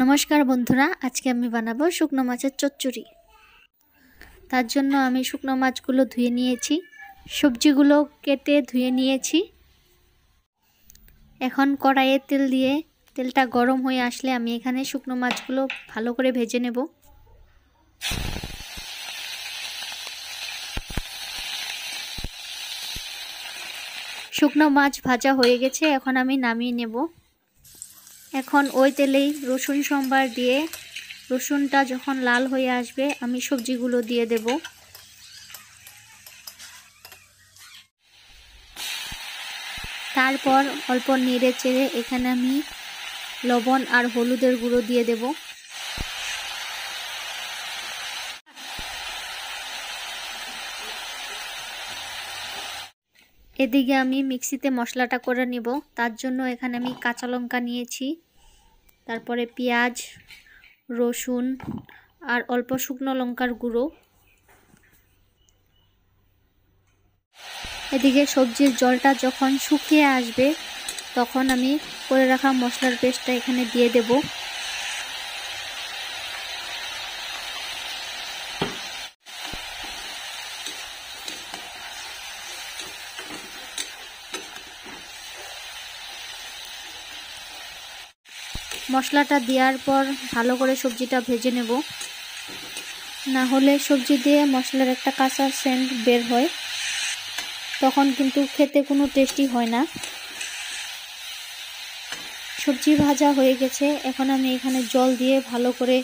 নমস্কার বন্ধুরা, আজকে আমি বানাবো শুকনো মাছের চচ্চড়ি। তার জন্য আমি শুকনো মাছগুলো ধুয়ে নিয়েছি, সবজিগুলো কেটে ধুয়ে নিয়েছি। এখন কড়াইয়ে তেল দিয়ে তেলটা গরম হয়ে আসলে আমি এখানে শুকনো মাছগুলো ভালো করে ভেজে নেব। শুকনো মাছ ভাজা হয়ে গেছে, এখন আমি নামিয়ে নেব। এখন ওই তেলেই রসুন সম্বার দিয়ে রসুনটা যখন লাল হয়ে আসবে আমি সবজিগুলো দিয়ে দেব। তারপর অল্প নেড়ে চেড়ে এখানে আমি লবণ আর হলুদের গুঁড়ো দিয়ে দেব। এদিকে আমি মিক্সিতে মশলাটা করে নিব। তার জন্য এখানে আমি কাঁচা লঙ্কা নিয়েছি, তারপরে পেঁয়াজ, রসুন আর অল্প শুকনো লঙ্কার গুঁড়ো। এদিকে সবজির জলটা যখন শুকিয়ে আসবে তখন আমি করে রাখা মশলার পেস্টটা এখানে দিয়ে দেব। মশলাটা দেওয়ার পর ভালো করে সবজিটা ভেজে নেব, না হলে সবজি দিয়ে মশলার একটা কাঁচা সেন্ট বের হয়, তখন কিন্তু খেতে কোনো টেস্টি হয় না। সবজি ভাজা হয়ে গেছে, এখন আমি এখানে জল দিয়ে ভালো করে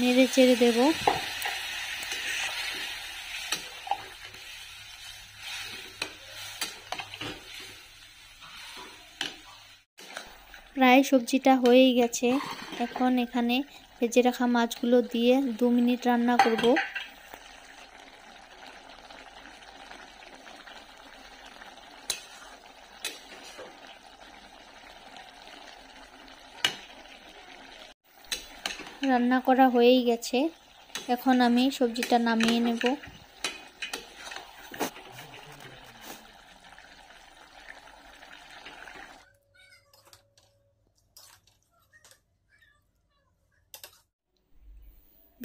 নেড়ে চেড়ে দেব। প্রায় সবজিটা হয়েই গেছে, এখন এখানে ভেজে রাখা মাছগুলো দিয়ে 2 মিনিট রান্না করব। রান্না করা হয়েই গেছে, এখন আমি সবজিটা নামিয়ে নেব।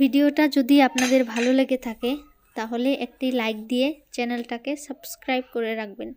ভিডিওটা যদি আপনাদের ভালো লেগে থাকে তাহলে একটি লাইক দিয়ে চ্যানেলটাকে সাবস্ক্রাইব করে রাখবেন।